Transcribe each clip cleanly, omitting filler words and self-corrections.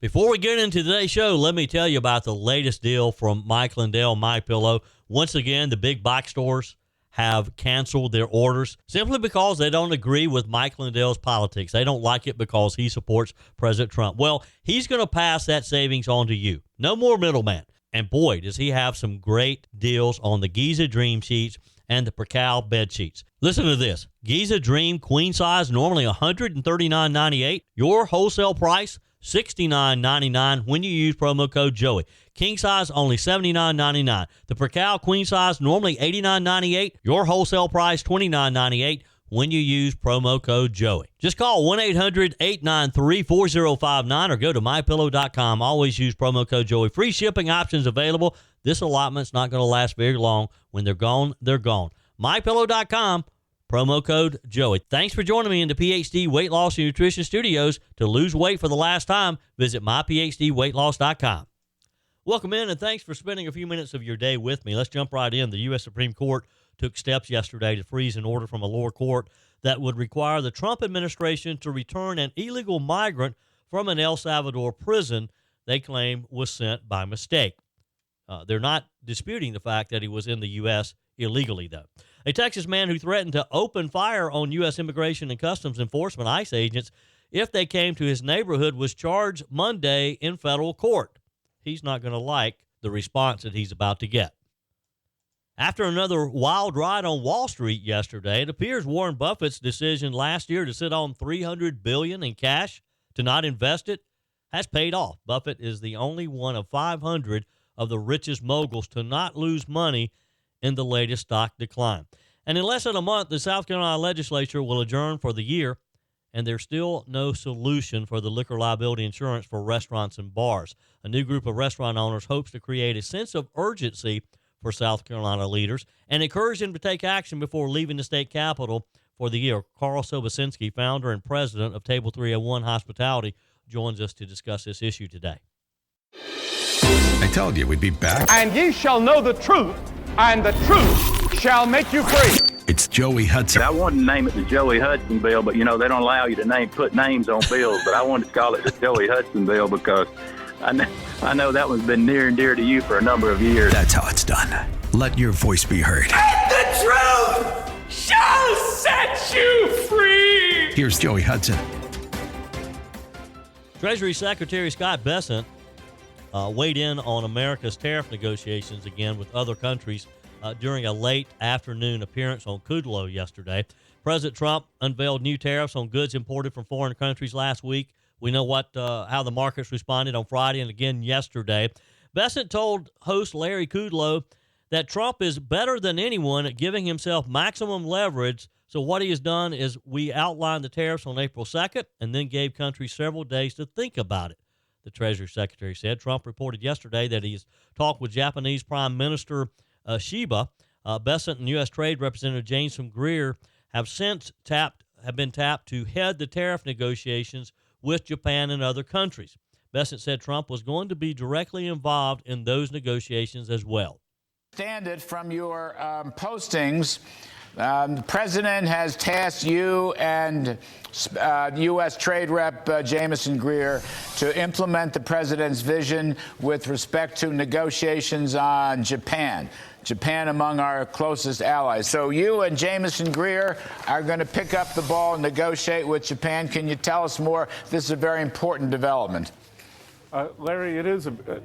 Before we get into today's show, let me tell you about the latest deal from Mike Lindell, MyPillow. Once again, the big box stores have canceled their orders simply because they don't agree with Mike Lindell's politics. They don't like it because he supports President Trump. Well, he's going to pass that savings on to you. No more middleman. And boy, does he have some great deals on the Giza Dream Sheets and the Percal bed sheets. Listen to this. Giza Dream queen size, normally $139.98. Your wholesale price, $69.99 when you use promo code Joey. King size, only $79.99. The Percal queen size, normally $89.98. Your wholesale price, $29.98 when you use promo code Joey. Just call 1-800-893-4059 or go to mypillow.com. Always use promo code Joey. Free shipping options available. This allotment's not going to last very long. When they're gone, they're gone. mypillow.com. Promo code Joey. Thanks for joining me in the PhD Weight Loss and Nutrition Studios. To lose weight for the last time, visit myphdweightloss.com. Welcome in, and thanks for spending a few minutes of your day with me. Let's jump right in. The U.S. Supreme Court took steps yesterday to freeze an order from a lower court that would require the Trump administration to return an illegal migrant from an El Salvador prison they claim was sent by mistake. They're not disputing the fact that he was in the U.S. illegally, though. A Texas man who threatened to open fire on U.S. Immigration and Customs Enforcement ICE agents if they came to his neighborhood was charged Monday in federal court. He's not going to like the response that he's about to get. After another wild ride on Wall Street yesterday, it appears Warren Buffett's decision last year to sit on $300 billion in cash to not invest it has paid off. Buffett is the only one of 500 of the richest moguls to not lose money in the latest stock decline. And in less than a month, the South Carolina legislature will adjourn for the year, and there's still no solution for the liquor liability insurance for restaurants and bars. A new group of restaurant owners hopes to create a sense of urgency for South Carolina leaders and encourage them to take action before leaving the state capitol for the year. Carl Sobocinksi, founder and president of Table 301 Hospitality, joins us to discuss this issue today. I told you we'd be back. And ye shall know the truth, and the truth shall make you free. It's Joey Hudson. I wanted to name it the Joey Hudson bill, but, they don't allow you to put names on bills. But I wanted to call it the Joey Hudson bill because I know that one's been near and dear to you for a number of years. That's how it's done. Let your voice be heard. And the truth shall set you free. Here's Joey Hudson. Treasury Secretary Scott Bessent weighed in on America's tariff negotiations again with other countries during a late afternoon appearance on Kudlow yesterday. President Trump unveiled new tariffs on goods imported from foreign countries last week. We know how the markets responded on Friday and again yesterday. Bessent told host Larry Kudlow that Trump is better than anyone at giving himself maximum leverage. So what he has done is we outlined the tariffs on April 2nd and then gave countries several days to think about it, the Treasury Secretary said. Trump reported yesterday that he's talked with Japanese Prime Minister Shiba. Bessent and U.S. Trade Representative Jameson Greer have been tapped to head the tariff negotiations with Japan and other countries. Bessent said Trump was going to be directly involved in those negotiations as well. Understand it from your postings. The president has tasked you and U.S. Trade Rep Jameson Greer to implement the president's vision with respect to negotiations on Japan among our closest allies. So you and Jameson Greer are going to pick up the ball and negotiate with Japan. Can you tell us more? This is a very important development. Larry,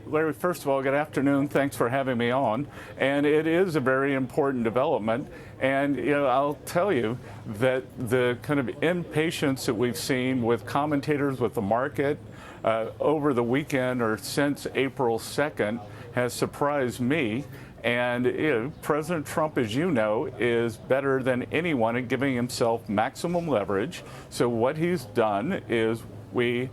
Larry, first of all, good afternoon. Thanks for having me on. And it is a very important development. And, I'll tell you that the kind of impatience that we've seen with commentators, with the market over the weekend or since April 2nd has surprised me. And President Trump, as you know, is better than anyone at giving himself maximum leverage. So what he's done is we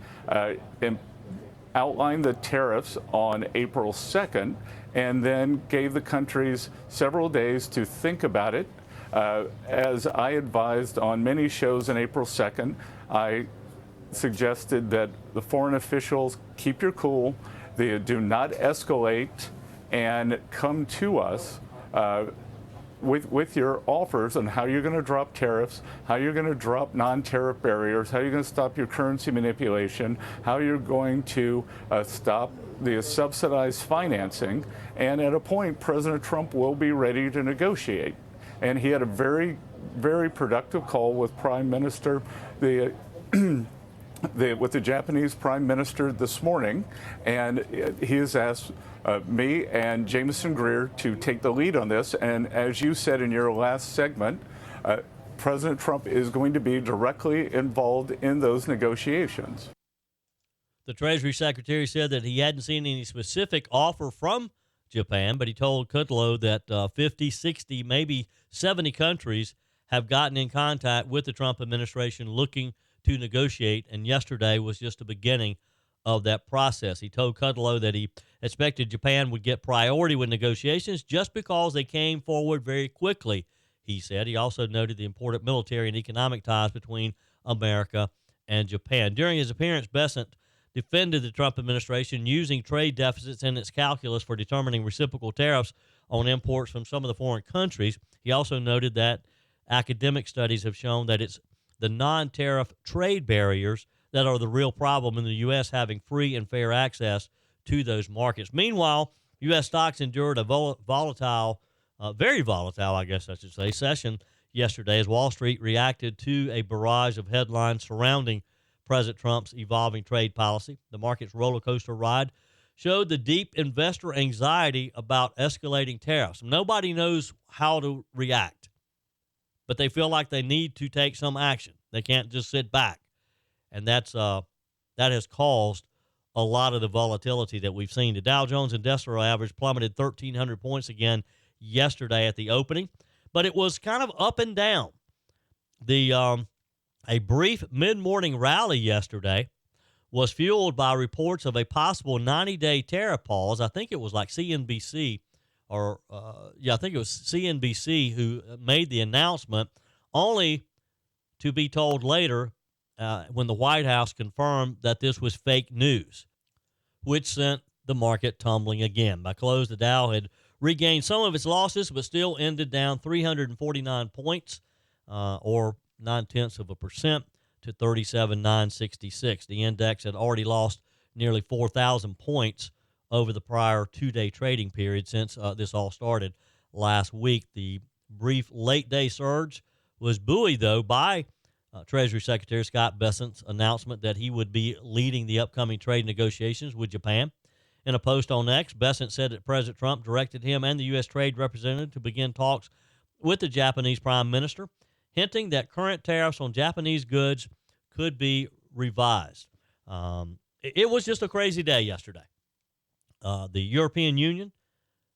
outlined the tariffs on April 2nd and then gave the countries several days to think about it. As I advised on many shows on April 2nd, I suggested that the foreign officials keep your cool, they do not escalate, and come to us with your offers on how you're going to drop tariffs, how you're going to drop non-tariff barriers, how you're going to stop your currency manipulation, how you're going to stop the subsidized financing. And at a point, President Trump will be ready to negotiate. And he had a very, very productive call with Prime Minister, with the Japanese Prime Minister this morning, and he has asked me and Jameson Greer to take the lead on this. And as you said in your last segment, President Trump is going to be directly involved in those negotiations. The Treasury Secretary said that he hadn't seen any specific offer from Japan, but he told Kudlow that 50, 60, maybe 70 countries have gotten in contact with the Trump administration looking to negotiate, and yesterday was just the beginning of that process. He told Kudlow that he expected Japan would get priority with negotiations just because they came forward very quickly, he said. He also noted the important military and economic ties between America and Japan. During his appearance, Bessent defended the Trump administration using trade deficits in its calculus for determining reciprocal tariffs on imports from some of the foreign countries. He also noted that academic studies have shown that it's the non-tariff trade barriers that are the real problem in the U.S. having free and fair access to those markets. Meanwhile, U.S. stocks endured a volatile, very volatile, I guess I should say, session yesterday as Wall Street reacted to a barrage of headlines surrounding President Trump's evolving trade policy. The market's roller coaster ride showed the deep investor anxiety about escalating tariffs. Nobody knows how to react, but they feel like they need to take some action. They can't just sit back. And that has caused a lot of the volatility that we've seen. The Dow Jones Industrial Average plummeted 1,300 points again yesterday at the opening, but it was kind of up and down. A brief mid-morning rally yesterday was fueled by reports of a possible 90-day tariff pause. I think it was like CNBC, I think it was CNBC who made the announcement, only to be told later when the White House confirmed that this was fake news, which sent the market tumbling again. By close, the Dow had regained some of its losses, but still ended down 349 points, or 0.9% to 37,966. The index had already lost nearly 4,000 points over the prior two-day trading period since this all started last week. The brief late-day surge was buoyed, though, by Treasury Secretary Scott Bessent's announcement that he would be leading the upcoming trade negotiations with Japan. In a post on X, Bessent said that President Trump directed him and the U.S. Trade Representative to begin talks with the Japanese Prime Minister, hinting that current tariffs on Japanese goods could be revised. It was just a crazy day yesterday. The European Union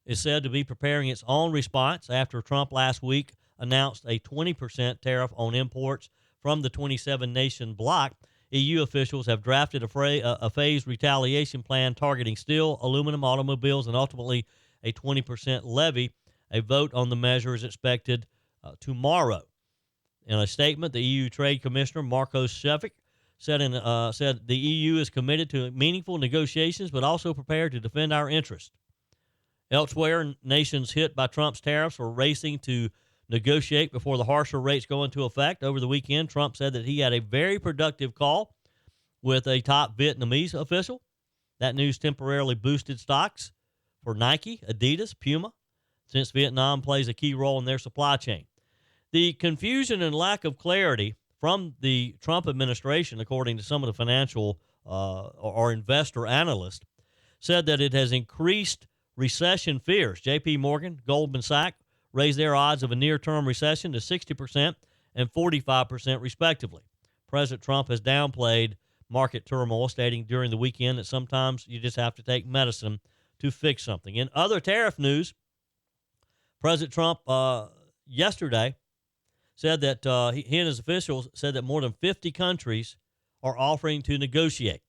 is said to be preparing its own response after Trump last week announced a 20% tariff on imports from the 27-nation bloc. EU officials have drafted a phased retaliation plan targeting steel, aluminum, automobiles, and ultimately a 20% levy. A vote on the measure is expected tomorrow. In a statement, the EU Trade Commissioner Marcos Šefčovič said the EU is committed to meaningful negotiations, but also prepared to defend our interests. Elsewhere, nations hit by Trump's tariffs are racing to negotiate before the harsher rates go into effect. Over the weekend, Trump said that he had a very productive call with a top Vietnamese official. That news temporarily boosted stocks for Nike, Adidas, Puma, since Vietnam plays a key role in their supply chain. The confusion and lack of clarity from the Trump administration, according to some of the financial or investor analysts, said that it has increased recession fears. J.P. Morgan, Goldman Sachs raised their odds of a near-term recession to 60% and 45% respectively. President Trump has downplayed market turmoil, stating during the weekend that sometimes you just have to take medicine to fix something. In other tariff news, President Trump yesterday said that he and his officials said that more than 50 countries are offering to negotiate.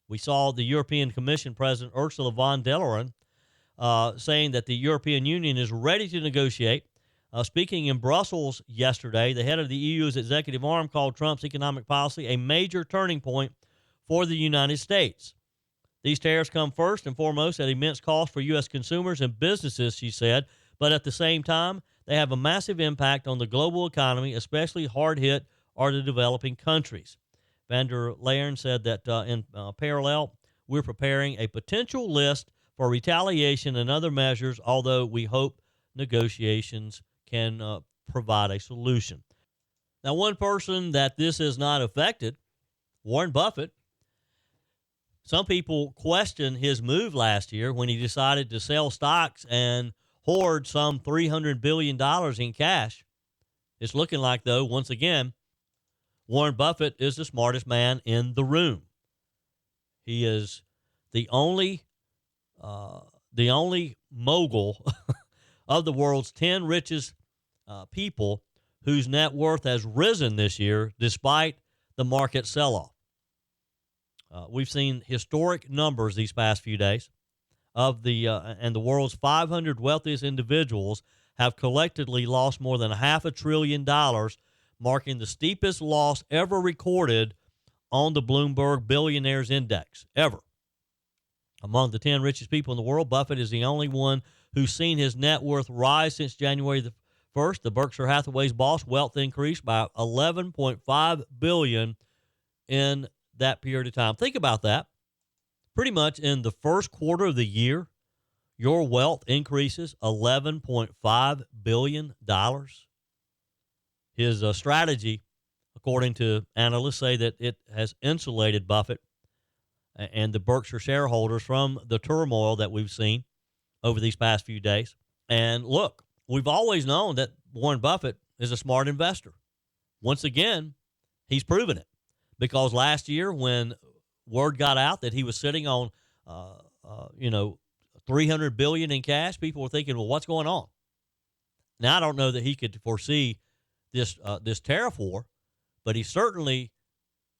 We saw the European Commission President Ursula von der Leyen saying that the European Union is ready to negotiate. Speaking in Brussels yesterday, the head of the EU's executive arm called Trump's economic policy a major turning point for the United States. These tariffs come first and foremost at immense cost for U.S. consumers and businesses, she said, But at the same time, they have a massive impact on the global economy, especially hard-hit are the developing countries. Van der Leyen said that in parallel, we're preparing a potential list for retaliation and other measures, although we hope negotiations can provide a solution. Now, one person that this has not affected, Warren Buffett. Some people question his move last year when he decided to sell stocks and hoard some $300 billion in cash. It's looking like, though, once again, Warren Buffett is the smartest man in the room. He is the only mogul of the world's 10 richest people whose net worth has risen this year despite the market sell-off. We've seen historic numbers these past few days of and the world's 500 wealthiest individuals have collectively lost more than $500 billion, marking the steepest loss ever recorded on the Bloomberg Billionaires Index, ever. Among the 10 richest people in the world, Buffett is the only one who's seen his net worth rise since January the 1st. The Berkshire Hathaway's boss wealth increased by $11.5 billion in that period of time. Think about that. Pretty much in the first quarter of the year, your wealth increases $11.5 billion. His strategy, according to analysts, say that it has insulated Buffett and the Berkshire shareholders from the turmoil that we've seen over these past few days. And look, we've always known that Warren Buffett is a smart investor. Once again, he's proven it, because last year when word got out that he was sitting on, $300 billion in cash, people were thinking, well, what's going on? Now, I don't know that he could foresee this tariff war, but he certainly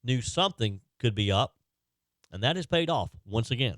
knew something could be up, and that has paid off once again.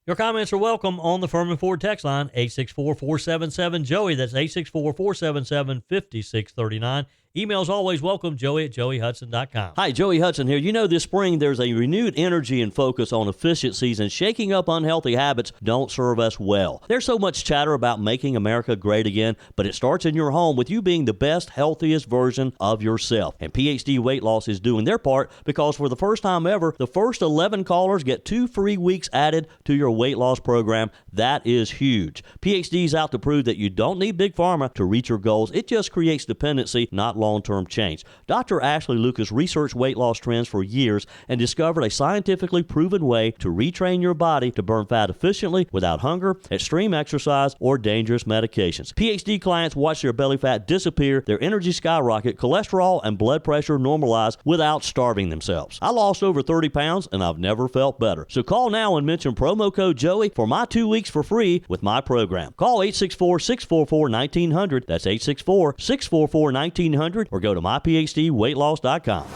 Your comments are welcome on the Firmin Ford text line, 864-477-JOEY. That's 864-477-5639. Emails always welcome, joey@joeyhudson.com. Hi, Joey Hudson here. You know, this spring there's a renewed energy and focus on efficiencies, and shaking up unhealthy habits don't serve us well. There's so much chatter about making America great again, but it starts in your home with you being the best, healthiest version of yourself. And PhD Weight Loss is doing their part, because for the first time ever, the first 11 callers get 2 free weeks added to your weight loss program. That is huge. PhD's out to prove that you don't need Big Pharma to reach your goals. It just creates dependency, not long-term change. Dr. Ashley Lucas researched weight loss trends for years and discovered a scientifically proven way to retrain your body to burn fat efficiently without hunger, extreme exercise, or dangerous medications. PhD clients watch their belly fat disappear, their energy skyrocket, cholesterol and blood pressure normalize without starving themselves. I lost over 30 pounds and I've never felt better. So call now and mention promo code Joey for my 2 weeks for free with my program. Call 864-644-1900. That's 864-644-1900, or go to myphdweightloss.com.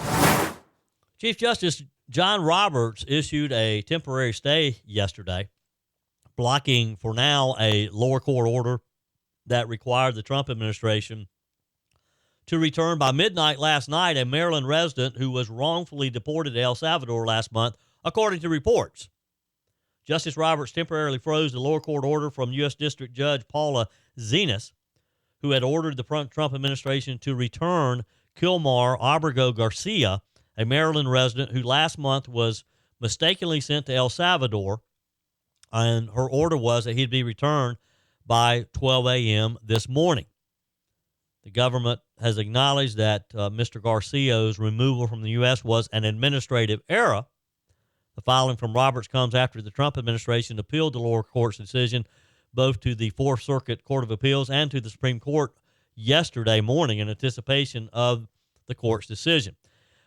Chief Justice John Roberts issued a temporary stay yesterday, blocking for now a lower court order that required the Trump administration to return by midnight last night a Maryland resident who was wrongfully deported to El Salvador last month, according to reports. Justice Roberts temporarily froze the lower court order from U.S. District Judge Paula Zenas, who had ordered the Trump administration to return Kilmar Abrego Garcia, a Maryland resident who last month was mistakenly sent to El Salvador, and her order was that he'd be returned by 12 a.m. this morning. The government has acknowledged that Mr. Garcia's removal from the U.S. was an administrative error. The filing from Roberts comes after the Trump administration appealed the lower court's decision both to the Fourth Circuit Court of Appeals and to the Supreme Court yesterday morning in anticipation of the court's decision.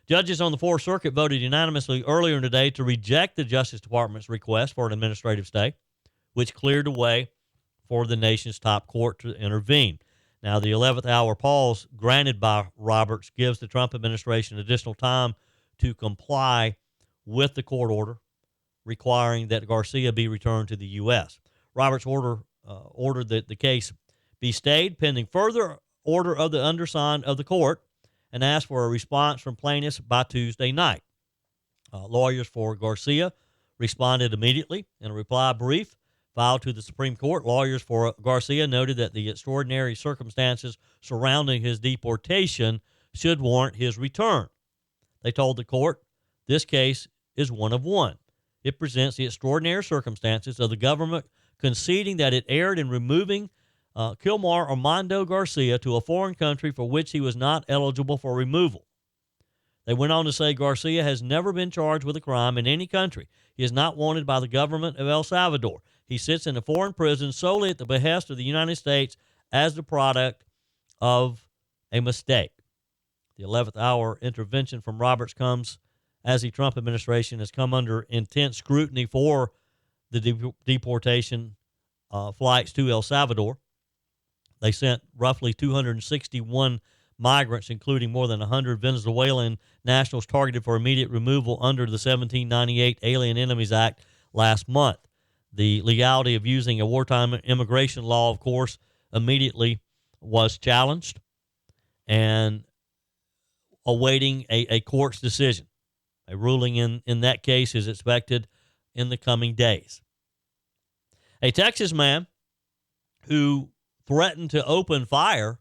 Judges on the Fourth Circuit voted unanimously earlier today to reject the Justice Department's request for an administrative stay, which cleared the way for the nation's top court to intervene. Now, the 11th hour pause granted by Roberts gives the Trump administration additional time to comply with the court order requiring that Garcia be returned to the U.S. Roberts ordered that the case be stayed pending further order of the undersigned of the court and asked for a response from plaintiffs by Tuesday night. Lawyers for Garcia responded immediately in a reply brief filed to the Supreme Court, lawyers for Garcia noted that the extraordinary circumstances surrounding his deportation should warrant his return. They told the court this case is one of one. It presents the extraordinary circumstances of the government conceding that it erred in removing Kilmar Armando Garcia to a foreign country for which he was not eligible for removal. They went on to say Garcia has never been charged with a crime in any country. He is not wanted by the government of El Salvador. He sits in a foreign prison solely at the behest of the United States as the product of a mistake. The 11th hour intervention from Roberts comes as the Trump administration has come under intense scrutiny for the deportation flights to El Salvador. They sent roughly 261 migrants, including more than 100 Venezuelan nationals targeted for immediate removal under the 1798 Alien Enemies Act last month. The legality of using a wartime immigration law, of course, immediately was challenged and awaiting a court's decision. A ruling in that case is expected in the coming days. A Texas man who threatened to open fire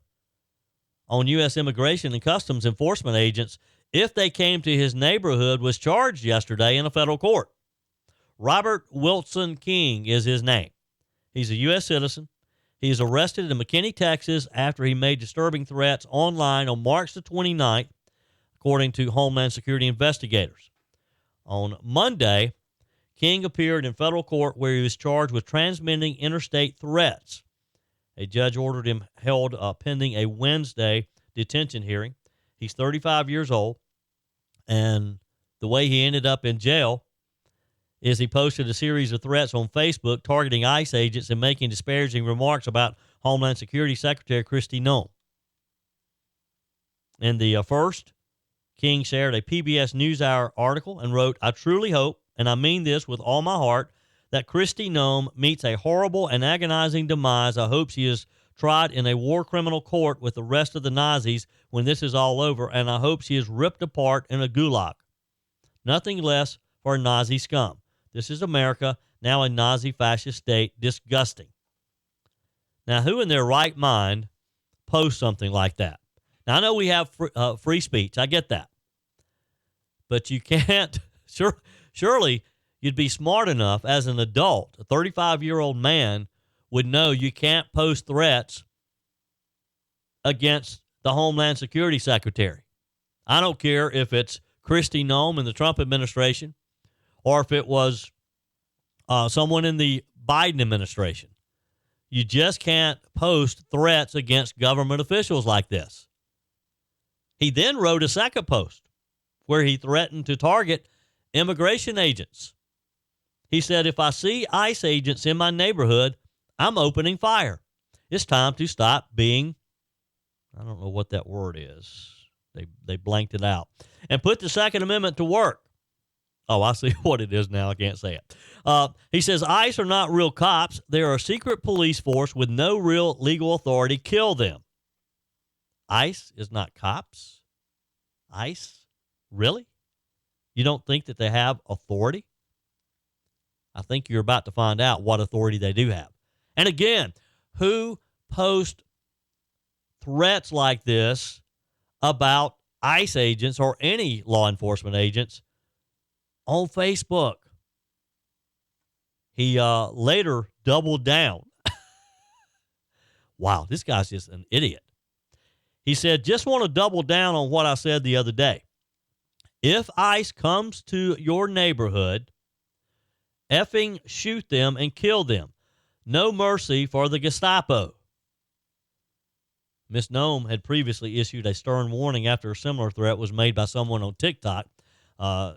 on U.S. Immigration and Customs Enforcement agents if they came to his neighborhood was charged yesterday in a federal court. Robert Wilson King is his name. He's a U.S. citizen. He was arrested in McKinney, Texas, after he made disturbing threats online on March the 29th, according to Homeland Security investigators. On Monday, King appeared in federal court where he was charged with transmitting interstate threats. A judge ordered him held pending a Wednesday detention hearing. He's 35 years old, and the way he ended up in jail is he posted a series of threats on Facebook targeting ICE agents and making disparaging remarks about Homeland Security Secretary Kristi Noem. In the first, King shared a PBS NewsHour article and wrote, "I truly hope, and I mean this with all my heart, that Kristi Noem meets a horrible and agonizing demise. I hope she is tried in a war criminal court with the rest of the Nazis when this is all over, and I hope she is ripped apart in a gulag. Nothing less for Nazi scum. This is America, now a Nazi fascist state. Disgusting." Now, who in their right mind posts something like that? Now, I know we have free speech. I get that. But you can't, surely you'd be smart enough as an adult, a 35-year-old man would know you can't post threats against the Homeland Security Secretary. I don't care if it's Kristi Noem in the Trump administration or if it was someone in the Biden administration. You just can't post threats against government officials like this. He then wrote a second post where he threatened to target immigration agents. He said, "If I see ICE agents in my neighborhood, I'm opening fire. It's time to stop being," I don't know what that word is. They blanked it out. "And put the Second Amendment to work." Oh, I see what it is now. I can't say it. He says, "ICE are not real cops. They are a secret police force with no real legal authority. Kill them." ICE is not cops? ICE? Really? You don't think that they have authority? I think you're about to find out what authority they do have. And again, who posts threats like this about ICE agents or any law enforcement agents on Facebook? He later doubled down. Wow, this guy's just an idiot. He said, "Just want to double down on what I said the other day. If ICE comes to your neighborhood, effing shoot them and kill them. No mercy for the Gestapo." Ms. Noem had previously issued a stern warning after a similar threat was made by someone on TikTok.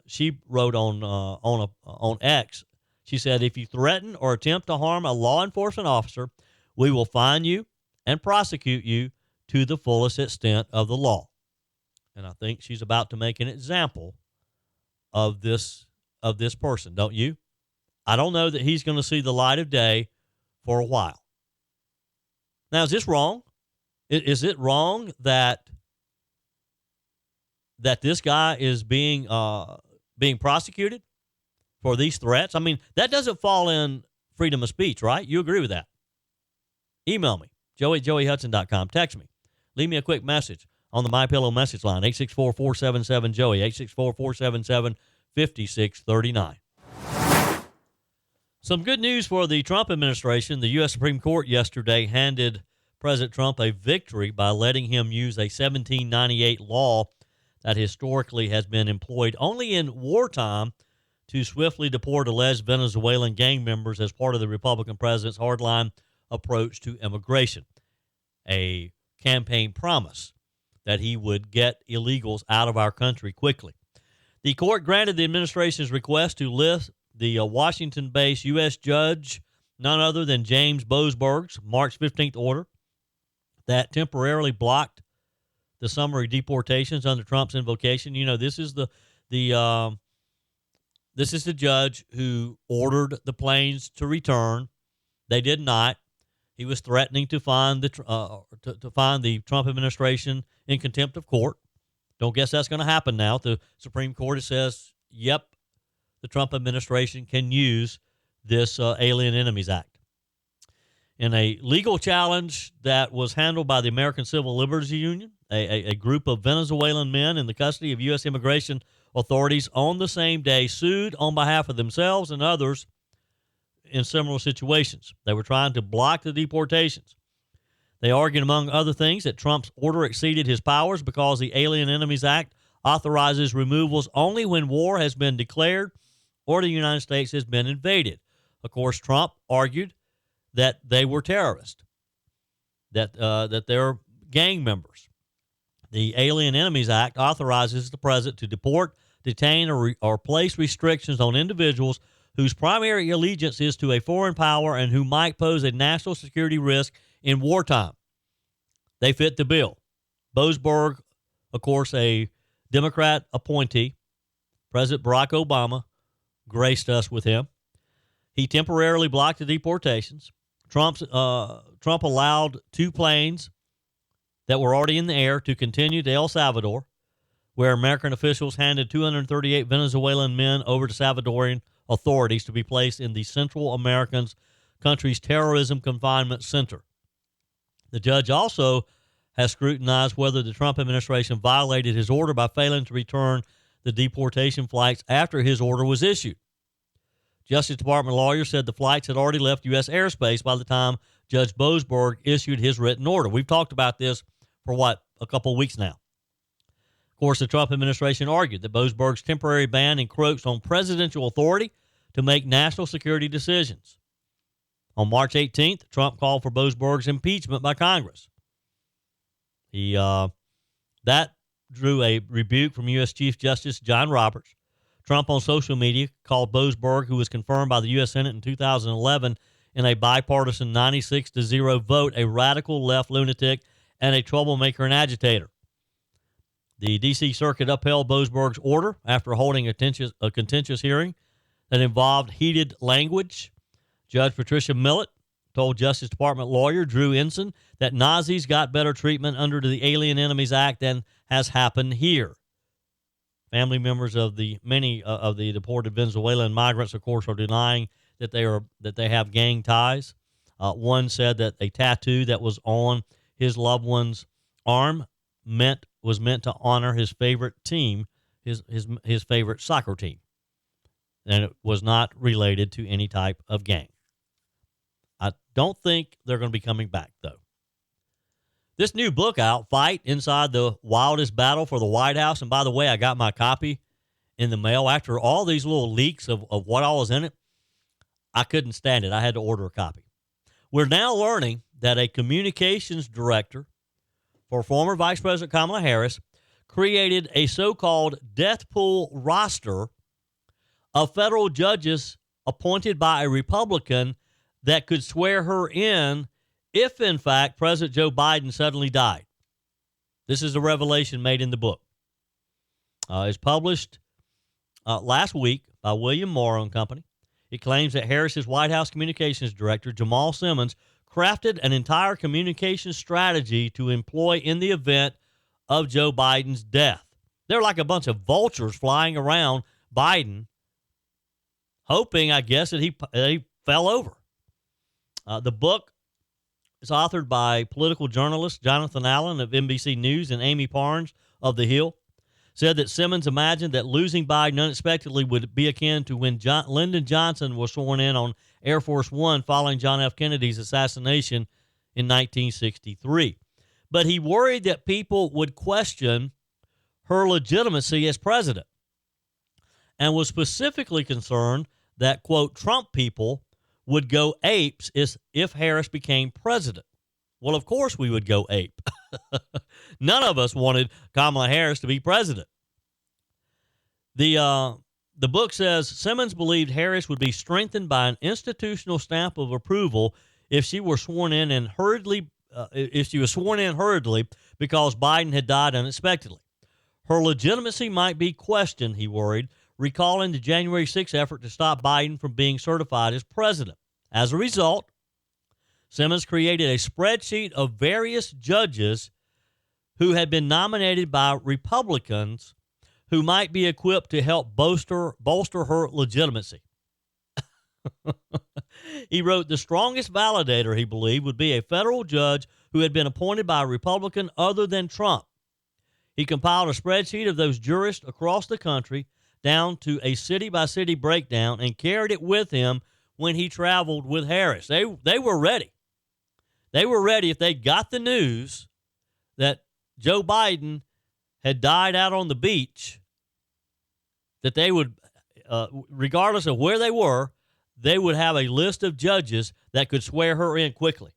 She wrote on X, she said, "If you threaten or attempt to harm a law enforcement officer, we will fine you and prosecute you to the fullest extent of the law." And I think she's about to make an example of this person, don't you? I don't know that he's going to see the light of day for a while. Now, is this wrong? Is it wrong that this guy is being prosecuted for these threats? I mean, that doesn't fall in freedom of speech, right? You agree with that? Email me, joey@joeyhudson.com. Text me. Leave me a quick message on the MyPillow message line, 864-477-JOEY, 864-477-5639. Some good news for the Trump administration. The U.S. Supreme Court yesterday handed President Trump a victory by letting him use a 1798 law that historically has been employed only in wartime to swiftly deport alleged Venezuelan gang members as part of the Republican president's hardline approach to immigration. A campaign promise that he would get illegals out of our country quickly. The court granted the administration's request to lift the Washington-based U.S. judge, none other than James Boasberg's March 15th order that temporarily blocked the summary deportations under Trump's invocation. You know, this is the judge who ordered the planes to return. They did not. He was threatening to find the Trump administration in contempt of court. Don't guess that's going to happen now. The Supreme Court says, yep, the Trump administration can use this Alien Enemies Act. In a legal challenge that was handled by the American Civil Liberties Union, a group of Venezuelan men in the custody of U.S. immigration authorities on the same day sued on behalf of themselves and others in similar situations. They were trying to block the deportations. They argued, among other things, that Trump's order exceeded his powers because the Alien Enemies Act authorizes removals only when war has been declared or the United States has been invaded. Of course, Trump argued that they were terrorists, that they're gang members. The Alien Enemies Act authorizes the president to deport, detain, or place restrictions on individuals whose primary allegiance is to a foreign power and who might pose a national security risk in wartime. They fit the bill. Boasberg, of course, a Democrat appointee, President Barack Obama graced us with him. He temporarily blocked the deportations. Trump allowed two planes that were already in the air to continue to El Salvador, where American officials handed 238 Venezuelan men over to Salvadorian authorities to be placed in the Central American country's terrorism confinement center. The judge also has scrutinized whether the Trump administration violated his order by failing to return the deportation flights after his order was issued. Justice Department lawyers said the flights had already left U.S. airspace by the time Judge Boasberg issued his written order. We've talked about this for, a couple of weeks now. Of course, the Trump administration argued that Boasberg's temporary ban encroached on presidential authority to make national security decisions. On March 18th, Trump called for Boasberg's impeachment by Congress. That drew a rebuke from U.S. Chief Justice John Roberts. Trump on social media called Boasberg, who was confirmed by the U.S. Senate in 2011 in a bipartisan 96-0 vote, a radical left lunatic and a troublemaker and agitator. The D.C. Circuit upheld Boasberg's order after holding a contentious hearing that involved heated language. Judge Patricia Millett told Justice Department lawyer Drew Ensign that Nazis got better treatment under the Alien Enemies Act than has happened here. Family members of many of the deported Venezuelan migrants, of course, are denying that they have gang ties. One said that a tattoo that was on his loved one's arm was meant to honor his favorite team, his favorite soccer team, and it was not related to any type of gang. I don't think they're going to be coming back, though. This new book out, Fight Inside the Wildest Battle for the White House. And by the way, I got my copy in the mail. After all these little leaks of what all was in it, I couldn't stand it. I had to order a copy. We're now learning that a communications director for former Vice President Kamala Harris created a so-called death pool roster of federal judges appointed by a Republican that could swear her in if, in fact, President Joe Biden suddenly died. This is a revelation made in the book. It's published last week by William Morrow and Company. It claims that Harris's White House communications director, Jamal Simmons, crafted an entire communication strategy to employ in the event of Joe Biden's death. They're like a bunch of vultures flying around Biden, hoping, I guess, that he fell over The book is authored by political journalists Jonathan Allen of NBC News and Amy Parnes of The Hill. Said that Simmons imagined that losing Biden unexpectedly would be akin to when Lyndon Johnson was sworn in on Air Force One following John F. Kennedy's assassination in 1963. But he worried that people would question her legitimacy as president and was specifically concerned that, quote, Trump people would go apes if Harris became president. Well, of course we would go ape. None of us wanted Kamala Harris to be president. The book says Simmons believed Harris would be strengthened by an institutional stamp of approval if she were sworn in hurriedly because Biden had died unexpectedly. Her legitimacy might be questioned, he worried, recalling the January 6th effort to stop Biden from being certified as president. As a result, Simmons created a spreadsheet of various judges who had been nominated by Republicans who might be equipped to help bolster her legitimacy. He wrote the strongest validator, he believed, would be a federal judge who had been appointed by a Republican other than Trump. He compiled a spreadsheet of those jurists across the country down to a city-by-city breakdown and carried it with him when he traveled with Harris. They were ready. They were ready if they got the news that Joe Biden had died out on the beach, that they would, regardless of where they were, they would have a list of judges that could swear her in quickly.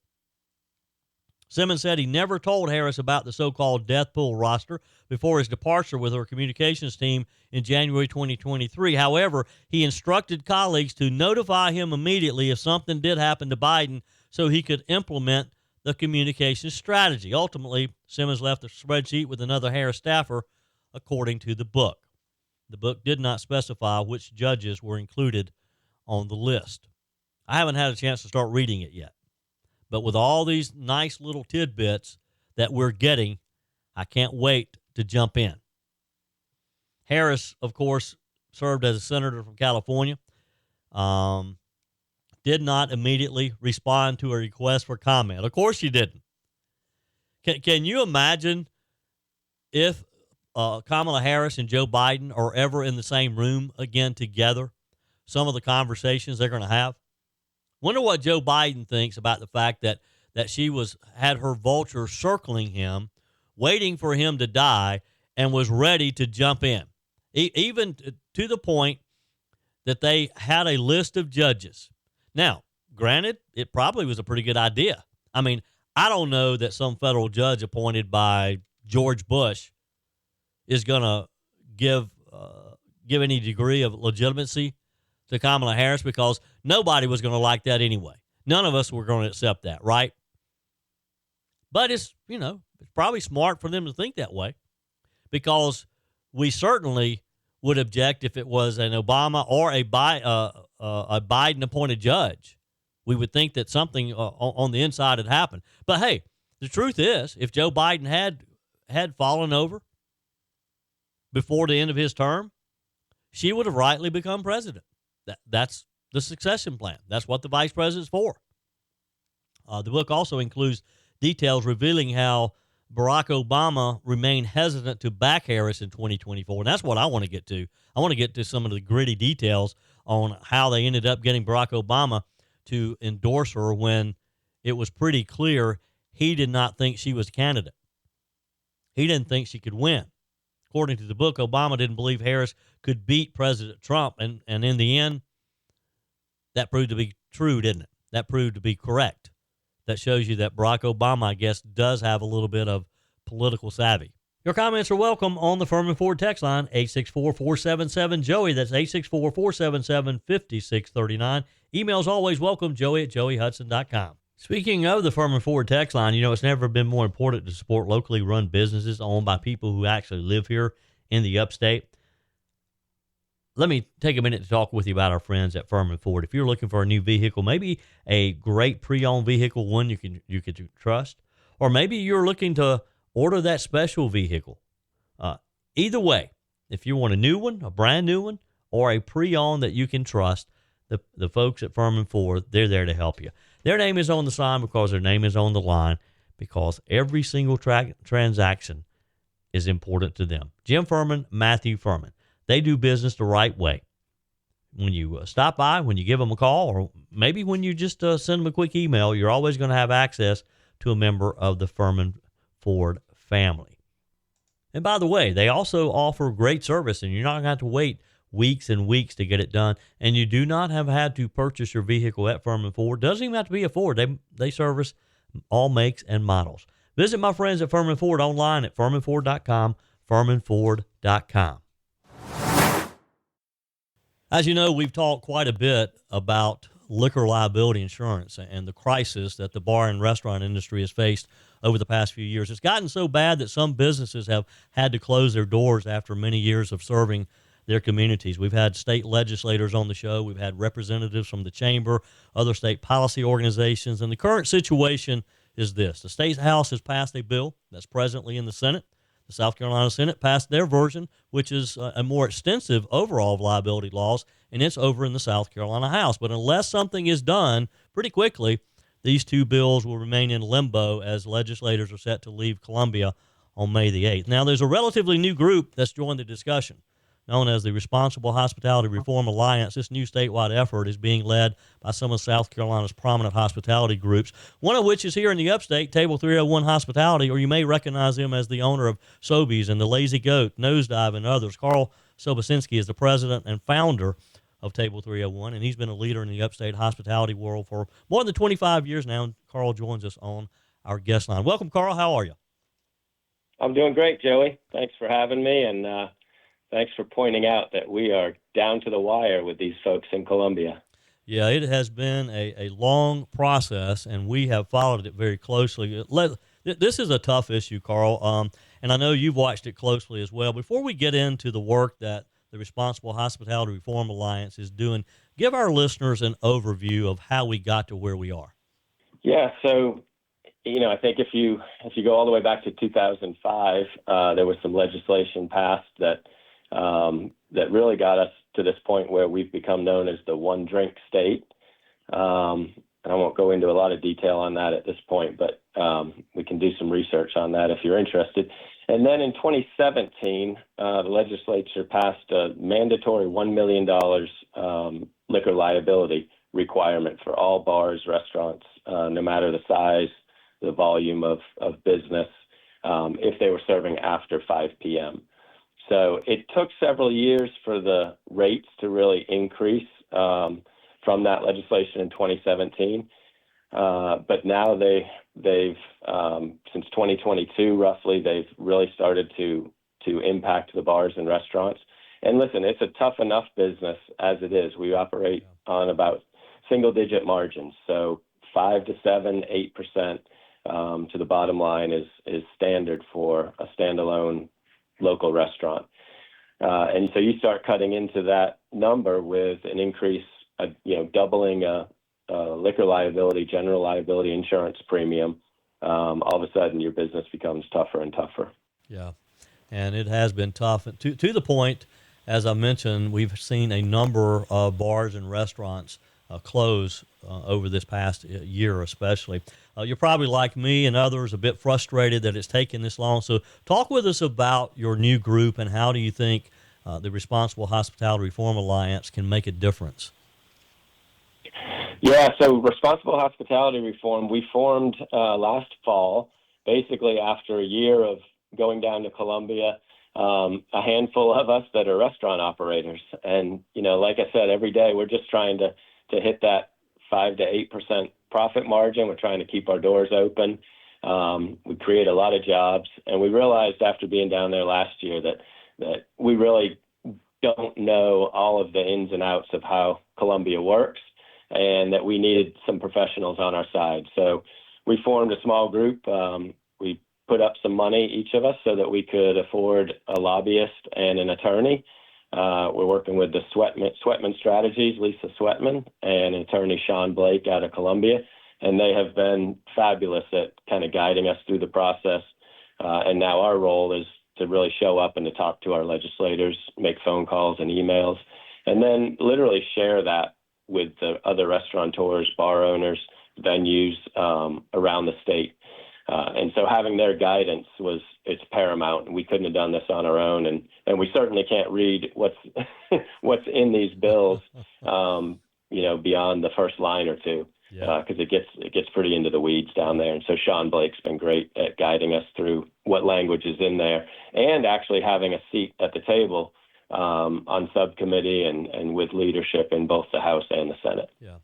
Simmons said he never told Harris about the so-called death pool roster before his departure with her communications team in January 2023. However, he instructed colleagues to notify him immediately if something did happen to Biden so he could implement the communication strategy. Ultimately, Simmons left the spreadsheet with another Harris staffer, according to the book. The book did not specify which judges were included on the list. I haven't had a chance to start reading it yet. But with all these nice little tidbits that we're getting, I can't wait to jump in. Harris, of course, served as a senator from California. Did not immediately respond to a request for comment. Of course she didn't. Can you imagine if Kamala Harris and Joe Biden are ever in the same room again together, some of the conversations they're going to have? Wonder what Joe Biden thinks about the fact that she had her vulture circling him, waiting for him to die, and was ready to jump in, even to the point that they had a list of judges. Now, granted, it probably was a pretty good idea. I mean, I don't know that some federal judge appointed by George Bush is going to give any degree of legitimacy to Kamala Harris, because nobody was going to like that anyway. None of us were going to accept that, right? But it's probably smart for them to think that way, because we certainly would object if it was an Obama or a Biden-appointed judge. We would think that something on the inside had happened. But hey, the truth is, if Joe Biden had fallen over before the end of his term, she would have rightly become president. That's the succession plan. That's what the vice president's for. The book also includes details revealing how Barack Obama remained hesitant to back Harris in 2024. And that's what I want to get to. I want to get to some of the gritty details on how they ended up getting Barack Obama to endorse her when it was pretty clear he did not think she was a candidate. He didn't think she could win. According to the book, Obama didn't believe Harris could beat President Trump. And in the end, that proved to be true, didn't it? That proved to be correct. That shows you that Barack Obama, I guess, does have a little bit of political savvy. Your comments are welcome on the Firmin Ford text line, 864-477-JOEY. That's 864-477-5639. Emails always welcome, joey@joeyhudson.com. Speaking of the Firmin Ford text line, it's never been more important to support locally run businesses owned by people who actually live here in the upstate. Let me take a minute to talk with you about our friends at Firmin Ford. If you're looking for a new vehicle, maybe a great pre-owned vehicle, one you can trust, or maybe you're looking to order that special vehicle. Either way, if you want a new one, a brand new one, or a pre-owned that you can trust, the folks at Firmin Ford, they're there to help you. Their name is on the sign because their name is on the line, because every single transaction is important to them. Jim Firmin, Matthew Firmin. They do business the right way. When you stop by, when you give them a call, or maybe when you just send them a quick email, you're always going to have access to a member of the Firmin Ford family. And by the way, they also offer great service, and you're not going to have to wait weeks and weeks to get it done. And you do not have had to purchase your vehicle at Firmin Ford. Doesn't even have to be a Ford. They service all makes and models. Visit my friends at Firmin Ford online at firminford.com, firminford.com. As you know, we've talked quite a bit about liquor liability insurance and the crisis that the bar and restaurant industry has faced over the past few years. It's gotten so bad that some businesses have had to close their doors after many years of serving their communities. We've had state legislators on the show. We've had representatives from the chamber, other state policy organizations. And the current situation is this. The state house has passed a bill that's presently in the Senate. The South Carolina Senate passed their version, which is a more extensive overall of liability laws, and it's over in the South Carolina House. But unless something is done pretty quickly, these two bills will remain in limbo as legislators are set to leave Columbia on May the 8th. Now, there's a relatively new group that's joined the discussion, known as the Responsible Hospitality Reform Alliance. This new statewide effort is being led by some of South Carolina's prominent hospitality groups, one of which is here in the upstate, Table 301 Hospitality, or you may recognize him as the owner of Sobeys and the Lazy Goat, Nosedive, and others. Carl Sobocinksi is the president and founder of Table 301, and he's been a leader in the upstate hospitality world for more than 25 years now, and Carl joins us on our guest line. Welcome, Carl. How are you? I'm doing great, Joey. Thanks for having me, and thanks for pointing out that we are down to the wire with these folks in Columbia. Yeah, it has been a long process, and we have followed it very closely. This is a tough issue, Carl, and I know you've watched it closely as well. Before we get into the work that the Responsible Hospitality Reform Alliance is doing, give our listeners an overview of how we got to where we are. Yeah, so I think if you go all the way back to 2005, there was some legislation passed that really got us to this point where we've become known as the one drink state. And I won't go into a lot of detail on that at this point, but we can do some research on that if you're interested. And then in 2017, the legislature passed a mandatory $1 million liquor liability requirement for all bars, restaurants, no matter the size, the volume of business, if they were serving after 5 p.m. So it took several years for the rates to really increase from that legislation in 2017. But now they've since 2022, roughly, they've really started to impact the bars and restaurants. And listen, it's a tough enough business as it is. We operate on about single-digit margins, so 5 to 7, 8% to the bottom line is standard for a standalone local restaurant. And so you start cutting into that number with an increase, doubling a liquor liability, general liability insurance premium. All of a sudden your business becomes tougher and tougher. Yeah, and it has been tough to the point, as I mentioned, we've seen a number of bars and restaurants close over this past year especially. You're probably like me and others a bit frustrated that it's taken this long. So talk with us about your new group and how do you think the Responsible Hospitality Reform Alliance can make a difference? Yeah, so Responsible Hospitality Reform, we formed last fall, basically after a year of going down to Columbia, a handful of us that are restaurant operators. And, like I said, every day we're just trying to hit that 5 to 8% profit margin. We're trying to keep our doors open. We create a lot of jobs. And we realized after being down there last year that we really don't know all of the ins and outs of how Columbia works, and that we needed some professionals on our side. So we formed a small group. We put up some money, each of us, so that we could afford a lobbyist and an attorney. We're working with the Sweatman Strategies, Lisa Sweatman, and attorney Sean Blake out of Columbia. And they have been fabulous at kind of guiding us through the process. And now our role is to really show up and to talk to our legislators, make phone calls and emails, and then literally share that with the other restaurateurs, bar owners, venues around the state. And so having their guidance it's paramount. We couldn't have done this on our own, and we certainly can't read what's what's in these bills, beyond the first line or two, because it gets pretty into the weeds down there. And so Sean Blake's been great at guiding us through what language is in there, and actually having a seat at the table on subcommittee and with leadership in both the House and the Senate. Yeah.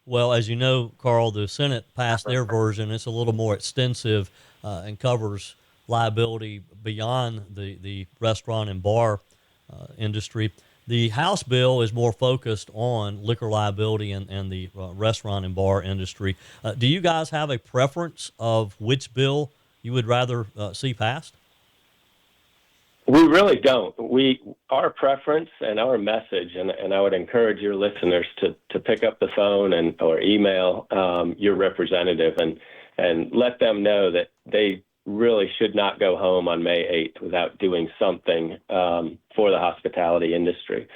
Well, as you know, Carl, the Senate passed their version. It's a little more extensive and covers liability beyond the restaurant and bar industry. The House bill is more focused on liquor liability and the restaurant and bar industry. Do you guys have a preference of which bill you would rather see passed? We really don't. Our preference and our message, and I would encourage your listeners to pick up the phone or email your representative and let them know that they really should not go home on May 8th without doing something for the hospitality industry.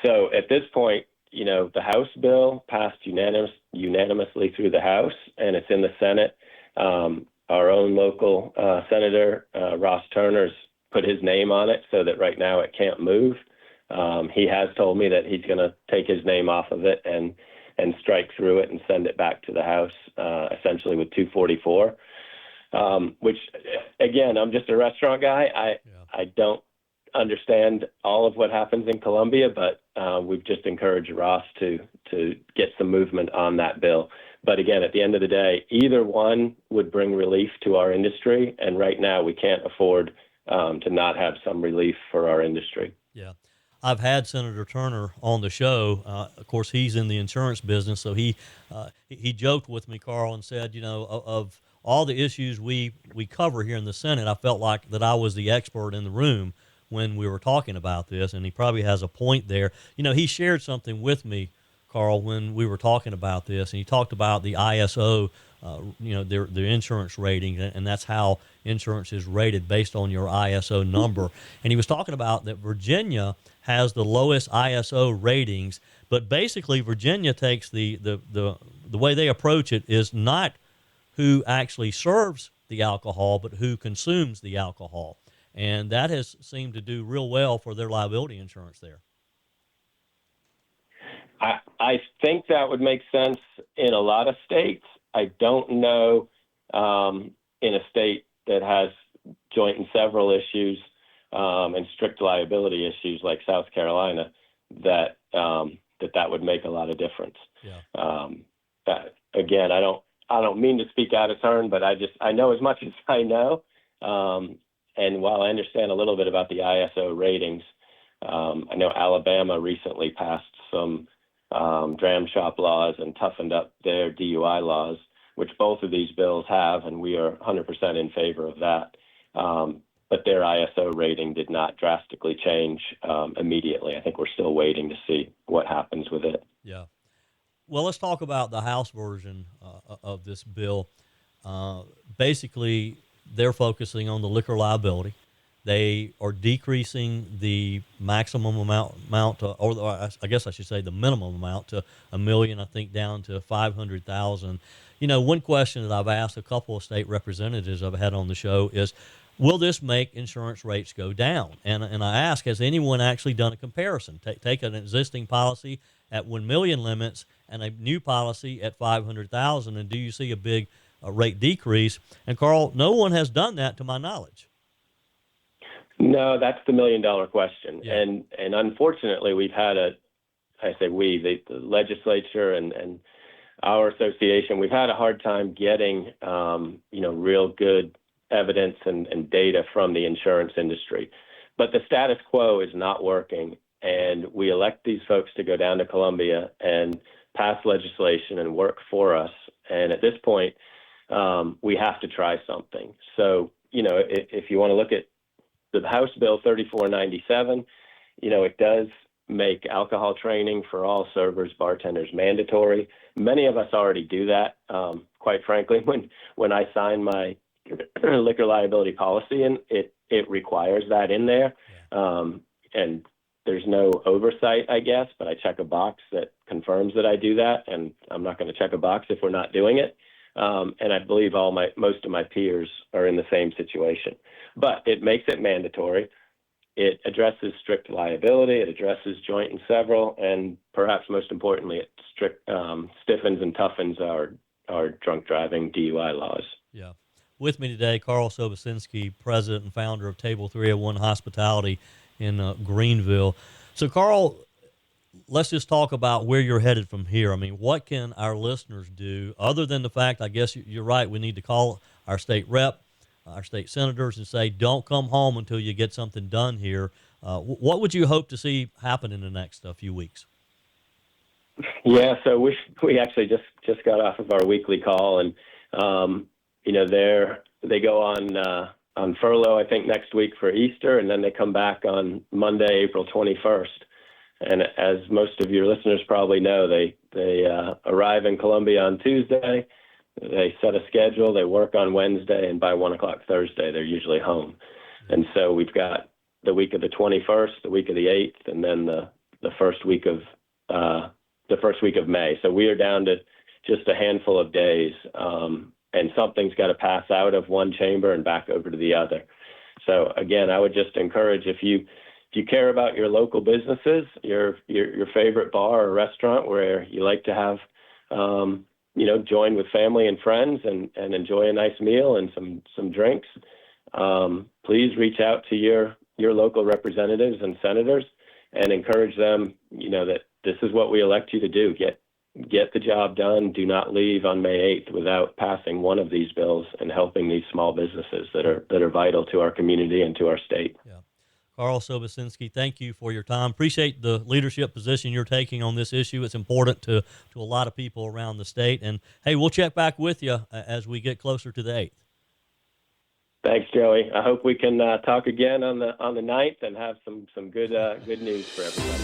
So at this point, the House bill passed unanimously through the House, and it's in the Senate. Our own local Senator Ross Turner's put his name on it so that right now it can't move. He has told me that he's going to take his name off of it and strike through it and send it back to the House, essentially with 244, which, again, I'm just a restaurant guy. I don't understand all of what happens in Colombia, but we've just encouraged Ross to get some movement on that bill. But again, at the end of the day, either one would bring relief to our industry, and right now we can't afford to not have some relief for our industry. Yeah. I've had Senator Turner on the show. Of course, he's in the insurance business, so he joked with me, Carl, and said, of all the issues we cover here in the Senate, I felt like that I was the expert in the room when we were talking about this, and he probably has a point there. He shared something with me, Carl, when we were talking about this, and he talked about the ISO, their insurance rating, and that's how insurance is rated based on your ISO number. And he was talking about that Virginia has the lowest ISO ratings, but basically Virginia takes the way they approach it is not who actually serves the alcohol, but who consumes the alcohol. And that has seemed to do real well for their liability insurance there. I think that would make sense in a lot of states. I don't know in a state that has joint and several issues and strict liability issues like South Carolina that would make a lot of difference. Yeah. Again, I don't mean to speak out of turn, but I know as much as I know. And while I understand a little bit about the ISO ratings, I know Alabama recently passed some dram shop laws and toughened up their DUI laws, which both of these bills have, and we are 100% in favor of that. But their ISO rating did not drastically change immediately. I think we're still waiting to see what happens with it. Yeah. Well, let's talk about the House version of this bill. Basically, they're focusing on the liquor liability. They are decreasing the maximum amount to, or I guess I should say the minimum amount to $1 million, I think, down to $500,000. One question that I've asked a couple of state representatives I've had on the show is, will this make insurance rates go down? And I ask, has anyone actually done a comparison? Take an existing policy at 1 million limits and a new policy at 500,000, and do you see a big rate decrease? And Carl, no one has done that to my knowledge. No, that's the $1 million question. Yeah. And unfortunately, we've had the legislature and our association, we've had a hard time getting, real good evidence and data from the insurance industry. But the status quo is not working. And we elect these folks to go down to Columbia and pass legislation and work for us. And at this point, we have to try something. So, if you want to look at the House Bill 3497, it does make alcohol training for all servers, bartenders mandatory. Many of us already do that. Quite frankly, when I sign my liquor liability policy, and it requires that in there. And there's no oversight, I guess, but I check a box that confirms that I do that, and I'm not going to check a box if we're not doing it. And I believe most of my peers are in the same situation. But it makes it mandatory. It addresses strict liability. It addresses joint and several, and perhaps most importantly, it stiffens and toughens our drunk driving DUI laws. Yeah. With me today, Carl Sobocinksi, president and founder of Table 301 Hospitality in Greenville. So, Carl, let's just talk about where you're headed from here. I mean, what can our listeners do other than the fact, I guess you're right, we need to call our state rep, our state senators, and say, don't come home until you get something done here. What would you hope to see happen in the next few weeks? Yeah, so we actually just got off of our weekly call, and they go on furlough, I think, next week for Easter, and then they come back on Monday, April 21st. And as most of your listeners probably know, they arrive in Columbia on Tuesday. They set a schedule. They work on Wednesday, and by 1 o'clock Thursday, they're usually home. And so we've got the week of the 21st, the week of the 8th, and then the first week of May. So we are down to just a handful of days, and something's got to pass out of one chamber and back over to the other. So again, I would just encourage, if you care about your local businesses, your favorite bar or restaurant where you like to have join with family and friends and enjoy a nice meal and some drinks, please reach out to your local representatives and senators and encourage them, that this is what we elect you to do. Get the job done. Do not leave on May 8th without passing one of these bills and helping these small businesses that are vital to our community and to our state. Yeah. Carl Sobocinski, thank you for your time. Appreciate the leadership position you're taking on this issue. It's important to a lot of people around the state. And, hey, we'll check back with you as we get closer to the 8th. Thanks, Joey. I hope we can talk again on the 9th and have some good news for everybody.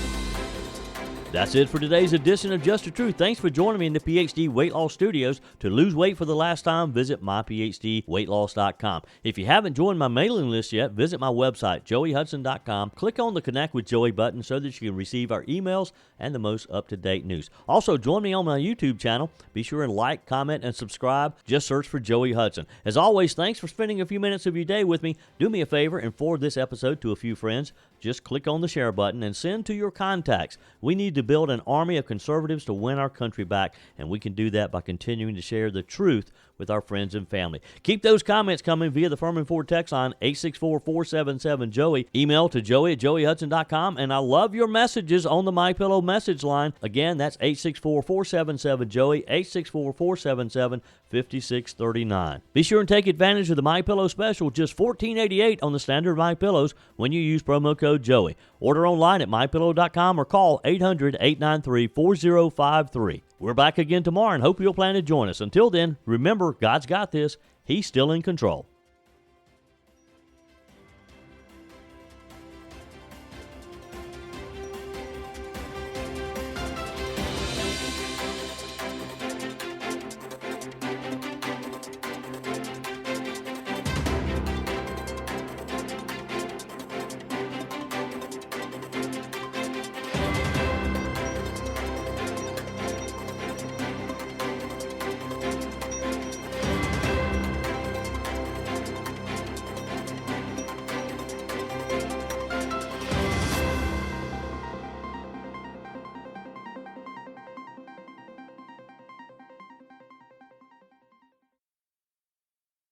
That's it for today's edition of Just the Truth. Thanks for joining me in the PhD Weight Loss Studios. To lose weight for the last time, visit myphdweightloss.com. If you haven't joined my mailing list yet, visit my website, joeyhudson.com. Click on the Connect with Joey button so that you can receive our emails and the most up-to-date news. Also, join me on my YouTube channel. Be sure and like, comment, and subscribe. Just search for Joey Hudson. As always, thanks for spending a few minutes of your day with me. Do me a favor and forward this episode to a few friends. Just click on the share button and send to your contacts. We need to build an army of conservatives to win our country back, and we can do that by continuing to share the truth with our friends and family. Keep those comments coming via the Firmin Ford text line, 864-477-JOEY. Email to joey@joeyhudson.com, and I love your messages on the MyPillow message line. Again, that's 864-477-JOEY, 864-477-5639. Be sure and take advantage of the MyPillow special, just $14.88 on the standard MyPillows when you use promo code Joey. Order online at mypillow.com or call 800-893-4053. We're back again tomorrow and hope you'll plan to join us. Until then, remember, God's got this. He's still in control.